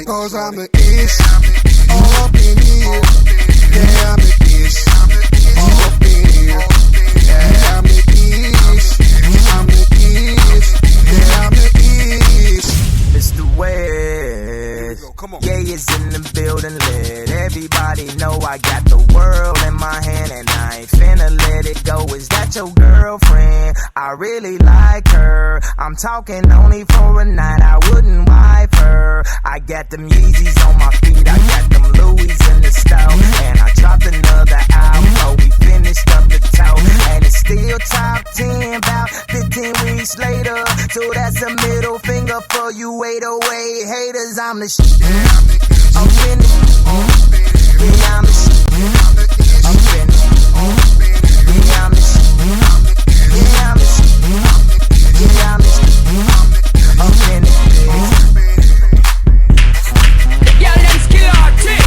Cause I'm the ish, all up in here. Yeah, I'm the ish, all up in here. Yeah, I'm the ish, I'm the ish. Yeah, I'm the ish. Mr. West, yeah, is in the building, let everybody know I got the world in my hand and I ain't finna let it go. Is that your girlfriend? I really like her. I'm talking only for a night, I wouldn't wipe her. I got them Yeezys on my feet, I got them Louis in the stove, and I dropped another album, oh, we finished up the toe, and it's still top 10 about 15 weeks later. So that's a middle finger for you 808 haters. I'm the shit. I'm finished. Yeah, I'm the shit. I'm finished. Yeah, I'm the shit. Yeah, I'm the shit. Yeah, I'm the shit. I'm finished. Yeah, let's kill our chick.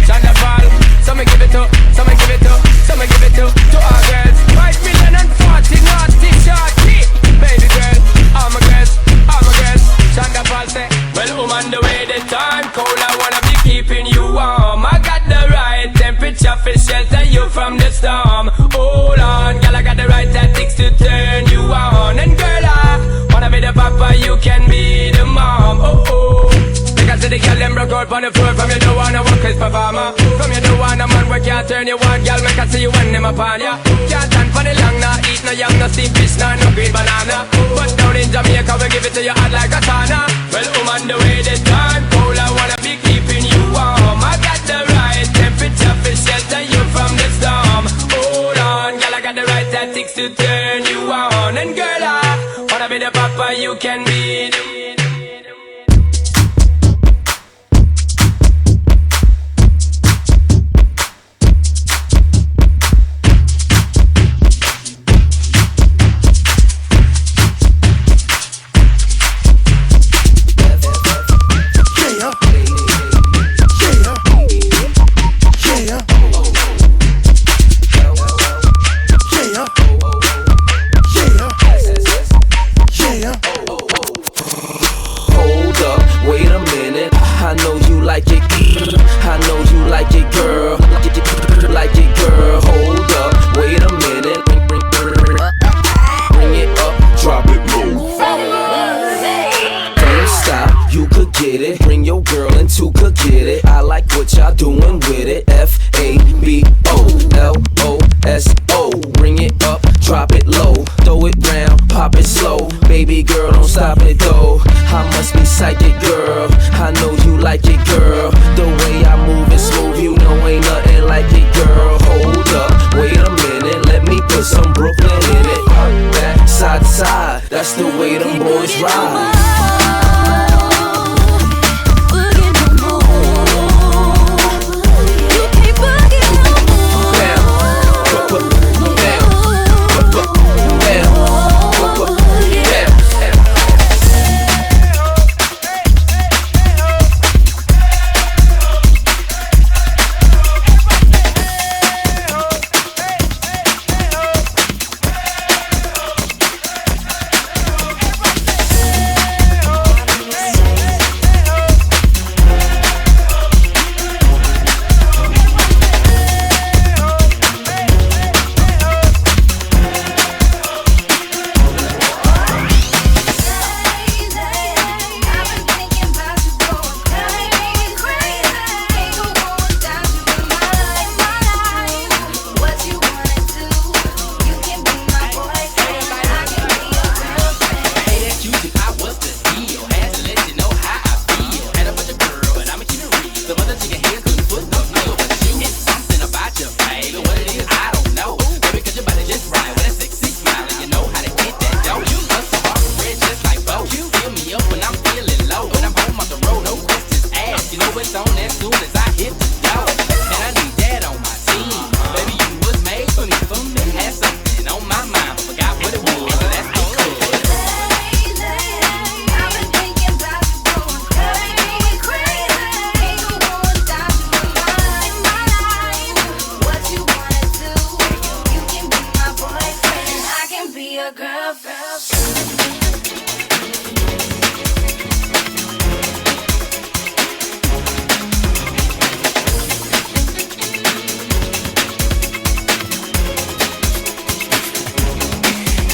Shonda Paul. Some give it to, some give it to, some give it to our girls. 5 million and 40 naughty shorty. Baby girl, all my girls, all my girls. Shonda Paul say, well, on the way the time cold, I wanna be keeping you warm. I got the right temperature for shelter you from the storm. Hold on, girl, I got the right tactics to turn you on. And girl, I wanna be the papa, you can be the mom. Oh oh. Because the girl them broke out on the floor. From you don't wanna work as performer. From you don't wanna man where can't turn you on. Girl, make I see you when them upon ya. Can't stand for the long, nah. Eat no yam, no steamed fish, nah, no green banana. But down in Jamaica, we give it to you hot like a sauna. Well, on the way the time cold, I wanna be keeping you warm. I got the right temperature for shelter you from the storm. Hold on, girl, I got the right tactics to turn you on. And girl, I wanna be the papa, you can be the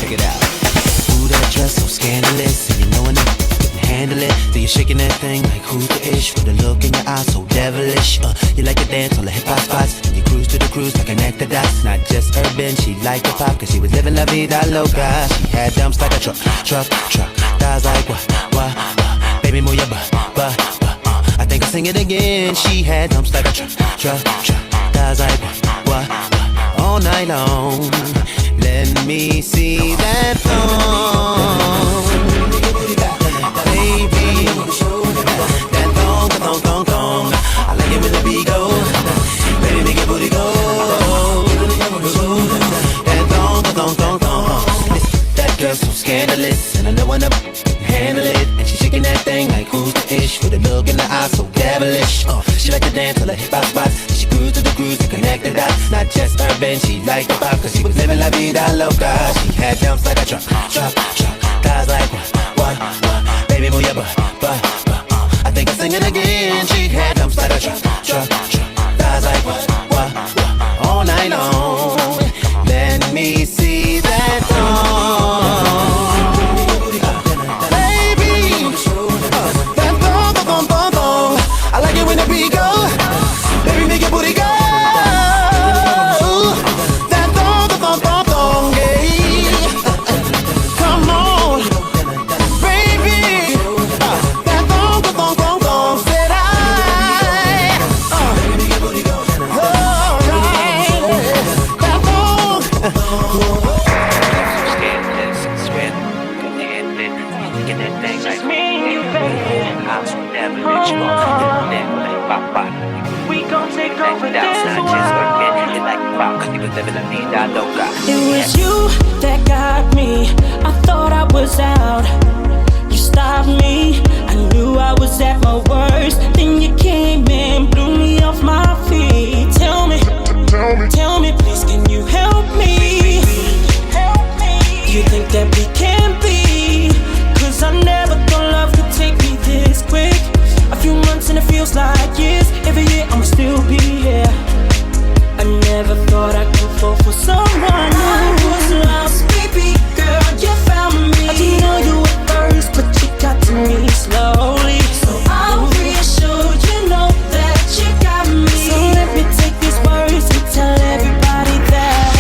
check it out. Ooh, that dress so scandalous, and you knowing it, couldn't handle it. So you're shaking that thing like who's the ish, with a look in your eyes so devilish. You like to dance on the hip hop spots, and you cruise to the cruise like connect the dots. Not just urban, she liked the pop, cause she was living la vida loca. She had dumps like a truck. Thighs like what? Baby, move your butt. I think I'll sing it again. She had dumps like a truck. Thighs like what? All night long. Let me see that thong, baby. That thong. I like it when the beat go. Baby, make your booty go. That thong. That girl so scandalous, and I know enough to handle it. And she shaking that thing like who's the ish, with a look in the eye so devilish. She like to dance till her hip hop spots. She cruise to the cruise to connect the dots. Not just urban, she liked the pop, cause she was living la vida loca. She had dumps like a truck. Thighs like what? Baby, move your butt. I think I'll sing it again. She had dumps like a truck. Thighs like what? All night long. Let me see that thong. I like it when the beat go. Baby, make your booty go. That thong, yeah. Come on, baby. That thong, said I. Baby, make your booty go. Alright, that thong. Get that thing like me, baby. I'll never let you go. We gon' take over this world. It was you that got me. I thought I was out. You stopped me. I knew I was at my worst. Then you came in, blew me off my feet. Tell me, please, can you help me? You think that we can be? Cause I never thought love could take me this quick. A few months and it feels like years. Every year I'ma still be here. I never thought I could fall for someone who was lost. Baby girl, you found me. I didn't know you at first, but you got to me slowly. So I'll reassure you, know that you got me. So let me take these words and tell everybody that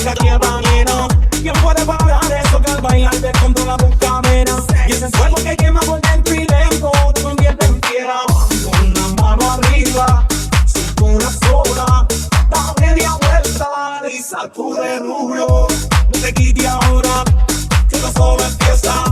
que aquí está lleno. ¿Quién puede parar eso que al bailar te controla tus cadenas? Y ese fuego que quema por dentro y lento te convierte en piedra. Con una mano arriba, cintura sola, da media vuelta y sacude rubio. No te quites ahora, que esto solo empieza.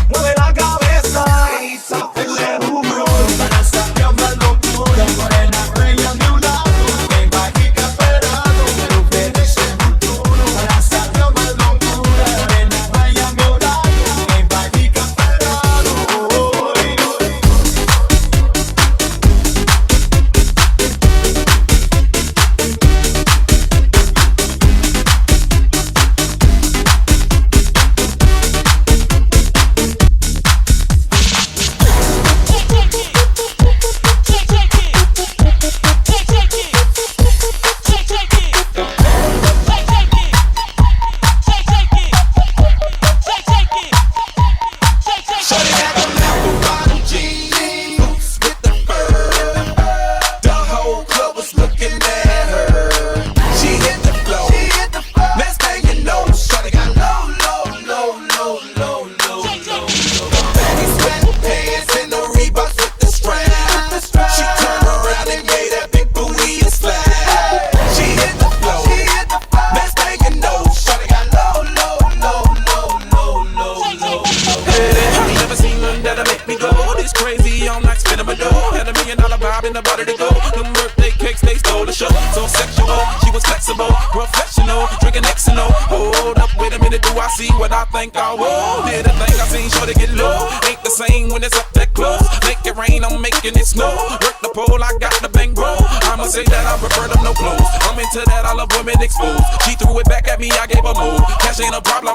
Mueve la cabeza y sacude rubio. Para sacar una locura, morena, bella de un lado. Que mágica esperando, pero ustedes en futuro. Para sacar una locura, morena, bella de un lado. Que mágica esperando.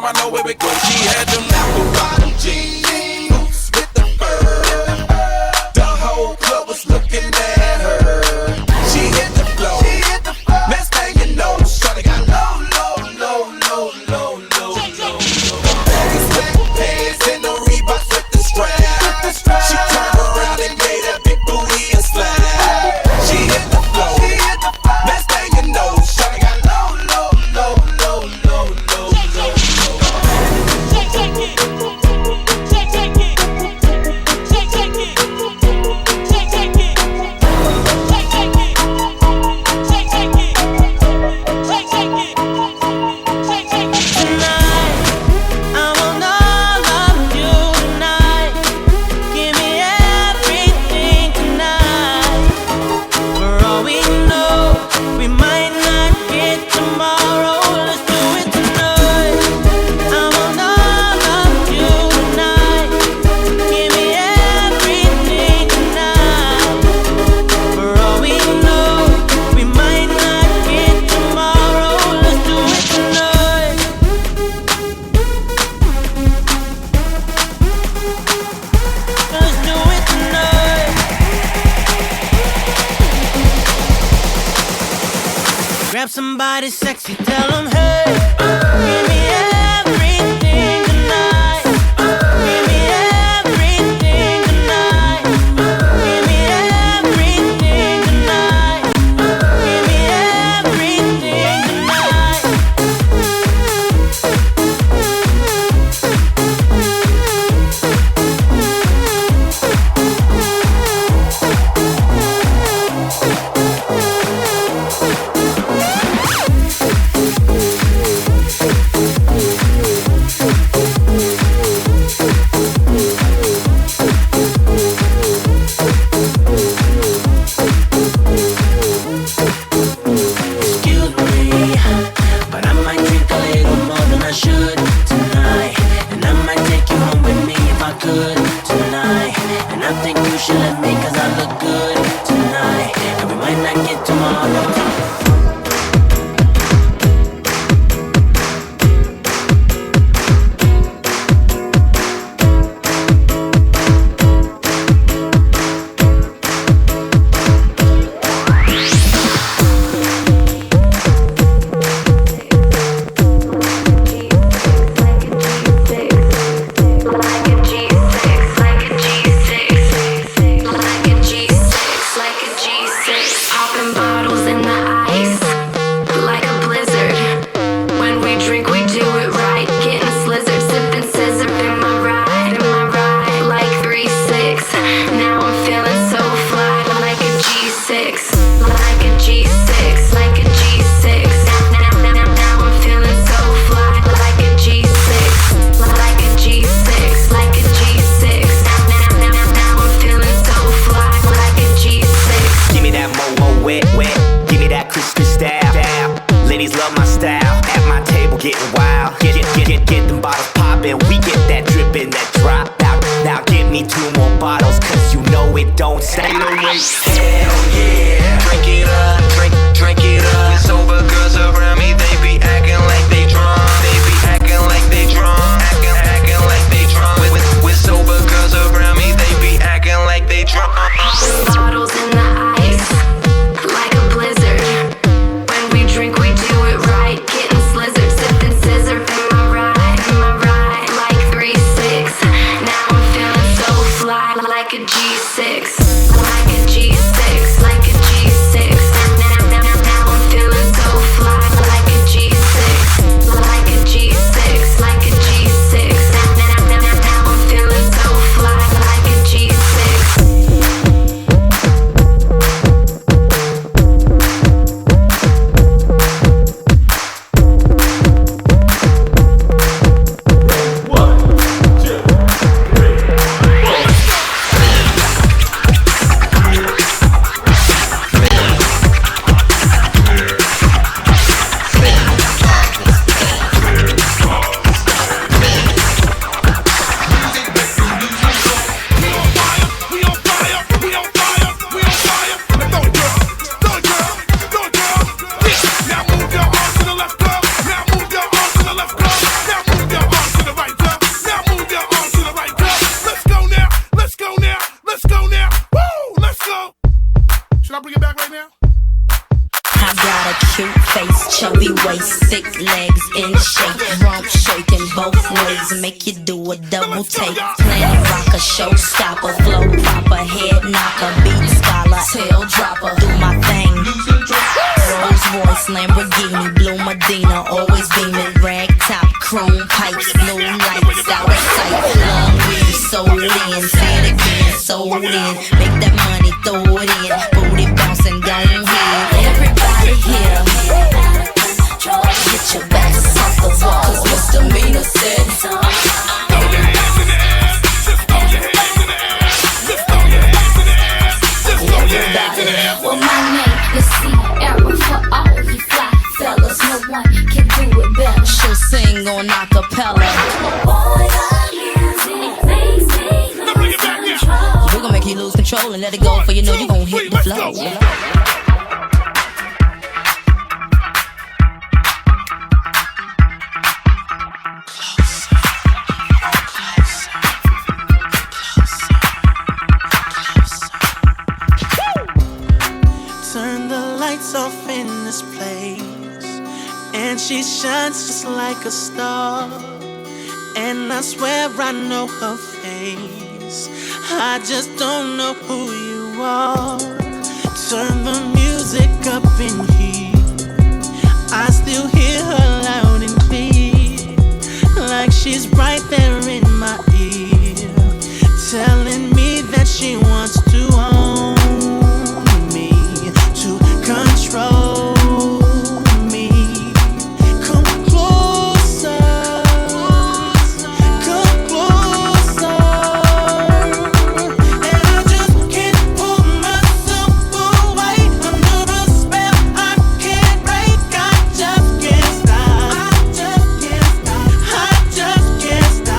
I know where it goes. She had them apple bottom jeans with the fur. The whole club was looking at her. She hit the floor. Next thing you know, shawty got low. Baggy sweatpants and the Reeboks with the strap. She turned around and made that big booty and slap. She hit the floor. Next thing you know, shawty got low. Grab somebody sexy, tell them hey, give me everything tonight. Give me everything tonight. Give me everything tonight. Give me everything tonight. drink, we do it right. Getting slizzard, sipping scissor. In my ride, like 3-6. Now I'm feeling so fly, like a G6, like a G6, like a G6. Now I'm feeling so fly, like a G6, like a G6, like a G6. Now I'm feeling so fly, like a G6. Give me that mo wet, wet. Give me that crispy style. Ladies love my style. At my table getting wild. Get them bottles poppin'. We get that drippin', that drop out. Now get me 2 more bottles, cause you know it don't stay away. Hell yeah. Drink it up, drink it up. With sober girls around me, they be acting like they drunk. They be acting like they drunk. Acting like they drunk. With sober girls around me, they be acting like they drunk. Bottles in the ice, like a blizzard. When we drink, we do it right. Getting slizzard, sipping scissor. In my ride, like 3-6. Now I'm feeling so fly, like a G6, like a G6, like a G6. Now I'm feeling so fly, like a G6, like a G6, like a G6. Now I'm feeling so fly, like a G6. Chubby waist, thick legs in shape, rump shaking both ways, make you do a double take. Planet rocker, showstopper, flow popper, head knocker, beat scholar, tail dropper, do my thing. Rolls Royce, Lamborghini, Blue Medina, always beaming, rag top, chrome pipes, blue lights, out of sight. Long weed, sold in, say it again, sold in, make that money, throw it in, booty bouncing, don't hit. Everybody here. Get your backs off the wall, cause misdemeanor said throw your hands in the air, just throw your hands in the air, just throw your hands in the air, just throw your hands in the air. Well, my name is Sierra for all you fly fellas. No one can do it better. She'll sing on acapella. We're gonna make you lose control and let it go, for you know you're gonna hit the flow. Off in this place, and she shines just like a star, and I swear I know her face. I just don't know who you are. Turn the music up in here, I still hear her loud and clear, like she's right there in my ear, telling me that she wants to own me, to control me. Come closer, come closer. And I just can't pull myself away under a spell I can't break. I just can't stop. I just can't stop. I just can't stop.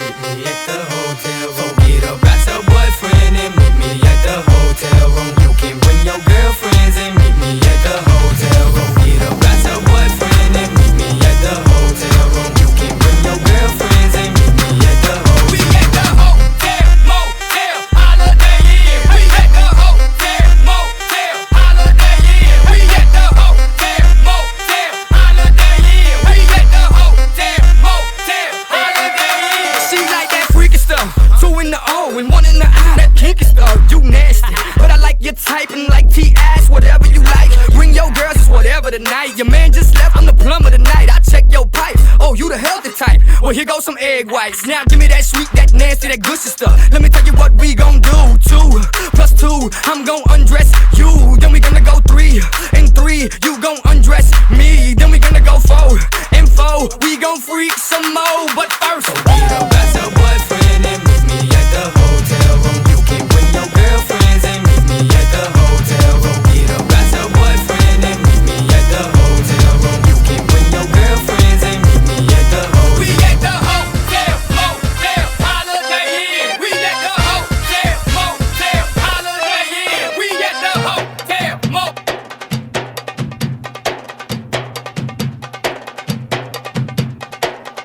meet me at the hotel room. Get up at your boyfriend and meet me at the hotel room. You can bring your girlfriends and meet me at the hotel room. Get up at your boyfriend and meet me at the hotel room. You can bring your girlfriends and meet me at the hotel room. We at the hotel, motel, Holiday Inn. We at the hotel, motel, Holiday Inn. We at the hotel, motel, Holiday Inn. We at the hotel, motel, Holiday Inn. She like that freaky stuff, 2 in the O and 1 in the I. That kinky stuff, you nasty, but I like your type and like T-ass, whatever you like. Bring your girls, it's whatever tonight. Your man just left, I'm the plumber tonight. I check your pipe, oh you the healthy type. Well here goes some egg whites. Now give me that sweet, that nasty, that gushy stuff. Let me tell you what we gon' do. 2 plus 2, I'm gon' undress you. Then we gonna go 3 and 3, you gon' undress me. Then we gonna go 4 and 4, we gon' freak some more. But first, so get up at your boyfriend and meet me at the hotel room. You can bring your girlfriends and meet me at the hotel room. Get up at your boyfriend and meet me at the hotel room. You can bring your girlfriends and meet me at the hotel room. We at the hotel, motel, Holiday Inn. We at the hotel, motel, Holiday Inn. We at the hotel, motel.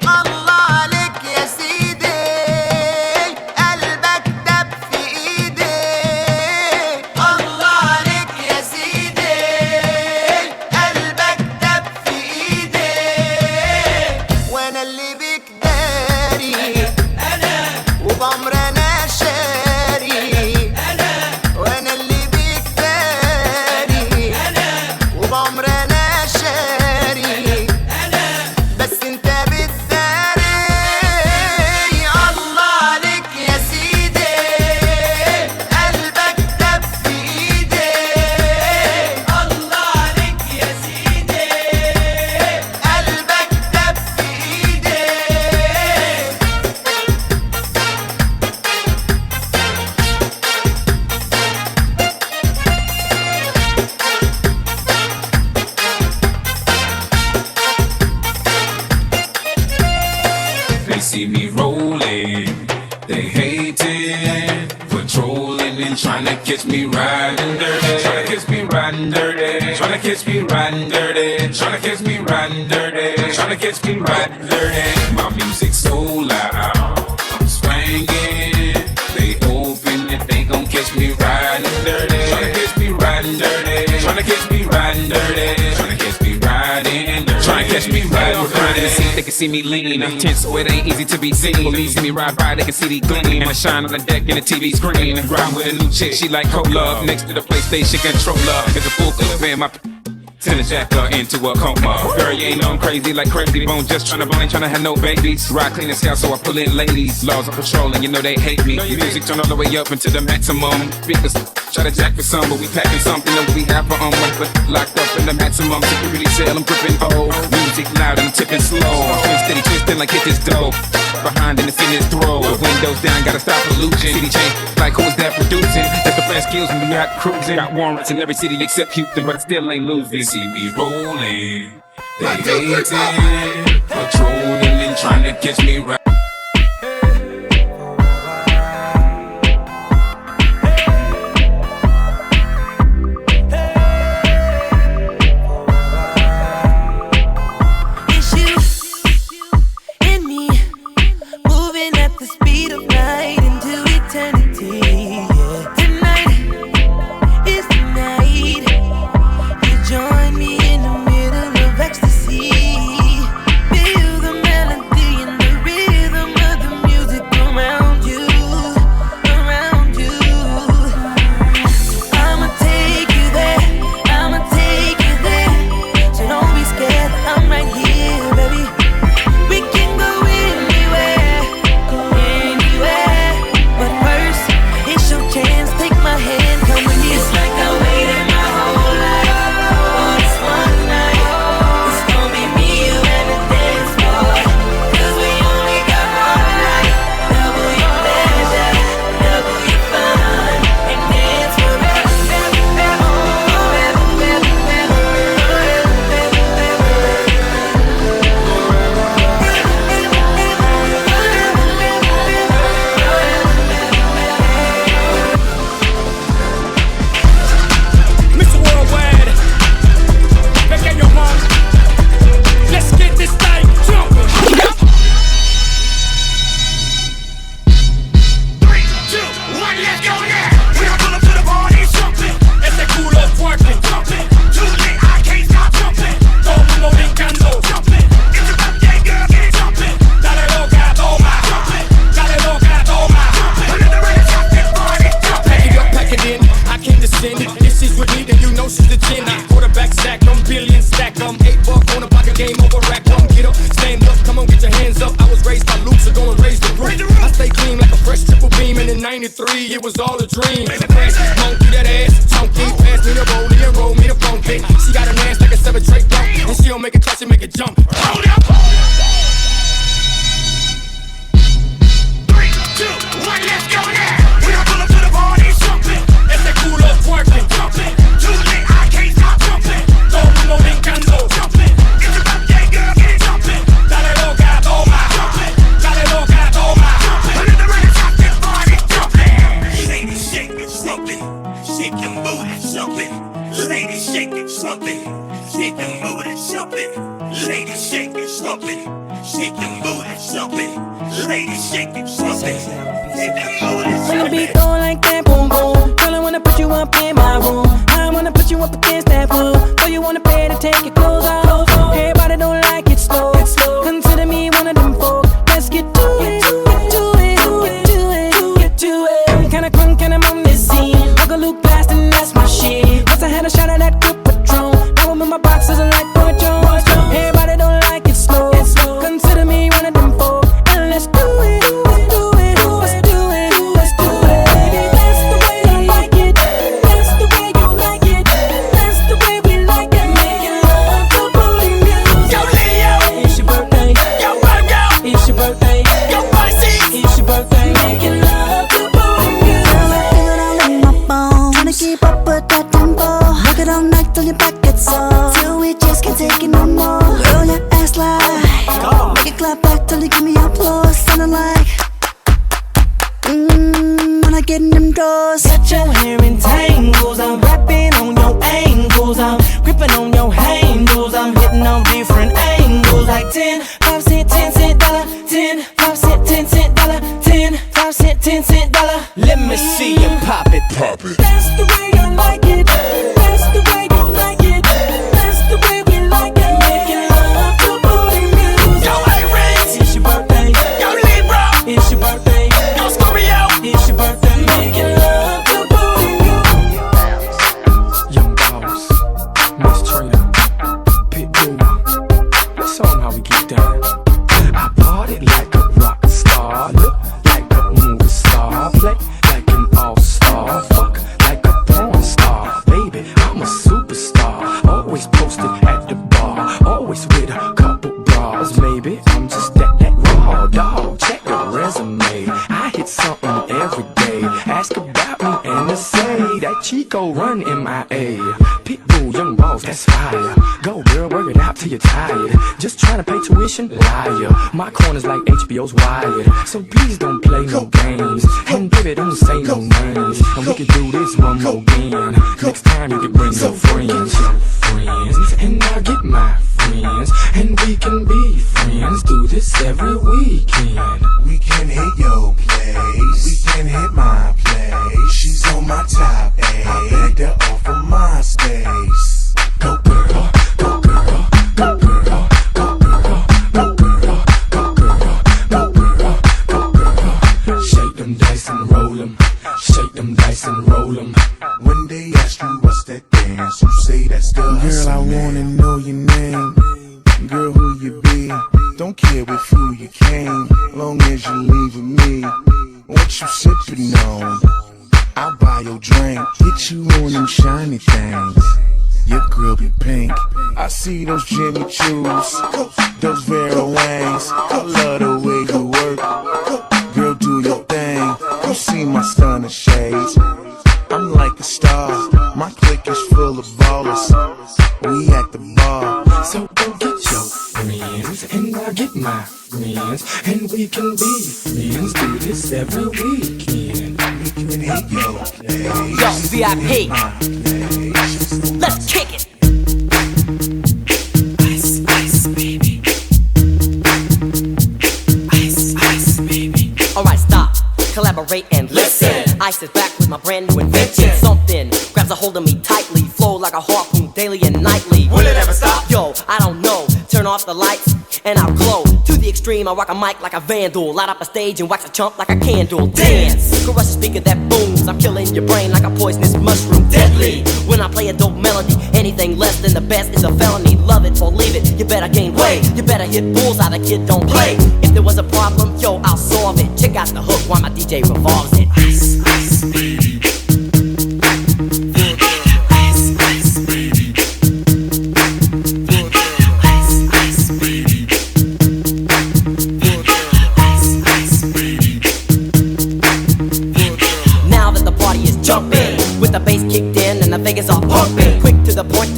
الله عليك يا سيدي قلبك دب في ايدي الله عليك يا سيدي قلبك دب في ايدي وانا اللي بيك داري وبعمر انا شاري وانا اللي بيك داري وبعمر انا شاري بس انت بتداري الله عليك يا سيدي قلبك دب في ايدي الله عليك يا سيدي قلبك دب في ايدي They see me rolling, they hating, patrolling and trying to catch me riding dirty. Trying to catch me riding dirty. Trying to catch me riding dirty. Trying to catch me riding dirty. Trying to catch me riding dirty. My music's so loud, I'm swinging. They hoping that they gon' catch me riding dirty. Trying to catch me riding dirty. Trying to catch me riding dirty. Trying to catch me riding dirty. Trying to catch me riding dirty. They can see me lean, tense, so it ain't easy to be seen. Police see me ride by, they can see the gleam. I shine on the deck in the TV screen. Ride with a new chick, she like cola. Next to the PlayStation controller, it's a full clip in my. Send a jacker into a coma. Girl, you ain't on crazy like crazy bone. Just tryna blind, tryna have no babies. Ride clean as hell, so I pull in ladies. Laws of patrolling, you know they hate me. Music turn all the way up into the maximum. Speakers try to jack for some, but we packing something that we have for but locked up in the maximum security cell. I'm gripping old. Music loud and I'm tipping slow. I'm steady twisting like hit this dope. Behind in the fitness throw. Windows down, gotta stop pollution. City change, like who's that producing? That's the fast skills when we out cruising. Got warrants in every city except Houston, but I still ain't losing. See me rolling, they hating, patrolling and trying to catch me right. Ecstasy, feel the melody and the rhythm. 93, it was all a dream. Monkey that ass, chunky, pass me the rollie and roll me the funky. She got an ass like a 7 tray dump, and she don't make it clutch and make it jump. Hold up. 3, 2, 1, let's go now. We don't pull up to the party, jumping. Ese culo twerking, jumping. Too lit, I can't stop jumping. Todo mundo brincando, jumping. It's your birthday, girl, get jumping. Dale loca, toma, jumping. Dale loca, toma, jumping. Let the record stop this party, jumping. Ladies shake it, jumping. Shake your booty, jumping. Ladies shake it, jumping. Shake your booty, jumping. Ladies shake it, jumping. Shake your booty, jumping. Ladies shake it, jumping. Shake your booty, jumping. When the beat go like that, boom boom. Girl, I wanna put you up in my room. I wanna put you up against that wall. So you wanna pay to take your clothes off. Everybody don't like it slow. Consider me one of them folk. Let's get to it. Get to it. Get to it. Get to it. Kinda crunk and I'm on this scene. Like a Luke blast and that's my shit. Once I had a shot of that good Patron. Now I'm in my boxes and like Boy Jones. Everybody don't like it slow. Consider me one of them folk. And let's do it. Let's do it. Let's do it. Let's do it. Baby, that's the way I like it. That's the way you like it. That's the way we like it. Making love to booty music. Yo, Leo, It's your birthday. yo, Virgo, It's your birthday. yo, Pisces. It's your birthday. Making love to booty music. Girl, I feel it all in my bones. Tryna keep up with that tempo. Work it all night till your back gets sore. Till we just can't take it no more. Girl, your ass like make it clap back till you give me applause. Sounding like when I get in them doors. Got your hair in tangles. I'm rapping on your ankles. I'm gripping on your handles. I'm hitting on different angles. Like 10, 5 cent, 10 cent dollar. 10, 5 cent, 10 cent dollar. 10, 5 cent, 10 cent dollar. Let me see you pop it. That's the way I like it. That's the way you like it. That's the way we like it. Making love to booty music. Yo, Aries, It's your birthday. yo, Libra, It's your birthday. yo, Scorpio. It's your birthday. Making love to booty music. Young Boss, Miss Trainer, Pitbull. Let's show 'em how we get down. I party like a rock star, look like a movie star, play like an all-star, fuck like a porn star. Baby, I'm a superstar, always posted at the bar, always with a couple bras. Maybe I'm just that raw dog. Check your resume, I hit something every day. Ask about me and they say that Chico run MIA. Pitbull, Young Boss, that's fire. Go girl, work it out till you're tired. Just trying to pay tuition, liar. My corner's like HBO's Wired, so please don't play no games. And baby, don't say no names. And we can do this one more again. Next time you can bring your friends, and I'll get my friends, and we can be friends. Do this every weekend. We can hit your place. We can hit my place. She's on my top A. I begged her off of my space. Go girl, go girl, go girl, go girl, go girl, go girl, go girl, go girl. Shake them dice and roll 'em. Shake them dice and roll 'em. When they ask you what's that dance, you say that's the hustle. Girl, I wanna know your name. Girl, who you be? Don't care with who you came, long as you leave with me. What you sippin' on? I'll buy your drink, get you on them shiny things. Your girl be pink. I see those Jimmy Choos, those Vera Wangs. I love the way you work. Girl, do your thing. You see my stunner shades. I'm like a star. My clique is full of ballers. We at the bar. So go get your friends, and I'll get my friends, and we can be friends. Do this every weekend. We can hit your place. Yo, VIP. Let's kick it. Ice, ice, baby. Ice, ice, baby. Alright, stop. Collaborate and listen. I sit back with my brand new invention. Something grabs a hold of me tightly. Flow like a harpoon daily and nightly. Will it ever stop? Yo, I don't know. Turn off the lights and I'll glow. To the extreme, I rock a mic like a vandal. Light up a stage and wax a chump like a candle. Dance! Crush a speaker that booms. I'm killing your brain like a poisonous mushroom. Deadly! When I play a dope melody, anything less than the best is a felony. Love it or leave it, you better gain weight. You better hit bullseye, the kid don't play. If there was a problem, yo, I'll solve it. Check out the hook while my DJ revolves it. Ice.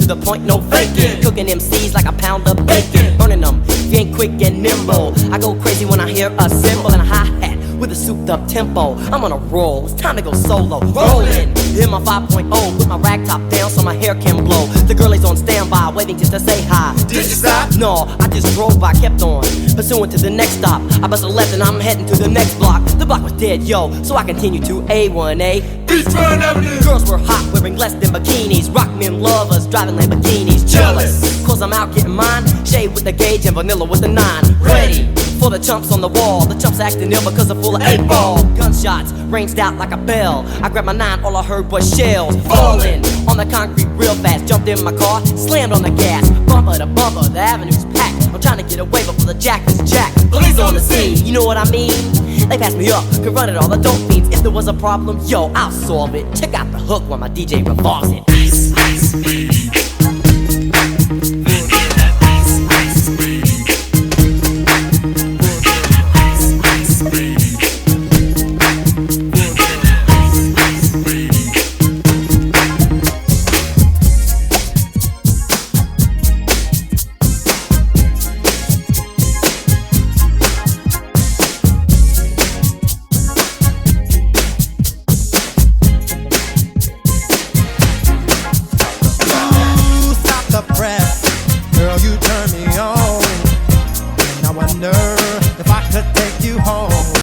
to the point, no faking. Cooking MCs like a pound of bacon. Burning them, if you ain't quick and nimble. I go crazy when I hear a cymbal and a hi-hat with a souped up tempo. I'm on a roll, it's time to go solo. Rolling, hit my 5.0, put my rag top down so my hair can blow. The girl is on standby, waiting just to say hi. Did you stop? No, I just drove by, kept on pursuing to the next stop. I bust a left and I'm heading to the next block. The block was dead, yo, so I continued to A1A. Beachfront Avenue. Girls were hot, wearing less than bikinis. Rock men lovers, driving Lamborghinis. Jealous, cause I'm out getting mine. Shade with the gauge and vanilla with the 9. Ready for the chumps on the wall. The chumps acting ill because they're full of 8-ball. Gunshots ranged out like a bell. I grabbed my 9, all I heard was shells falling on the concrete real fast. Jumped in my car, slammed on the gas. Bumper to bumper, the avenue's packed. I'm trying to get away before the jack is jacked. Police on the scene, you know what I mean? They passed me up, could run it all, the dope fiends. If there was a problem, yo, I'll solve it. Check out the hook while my DJ revolves it. Ice, ice,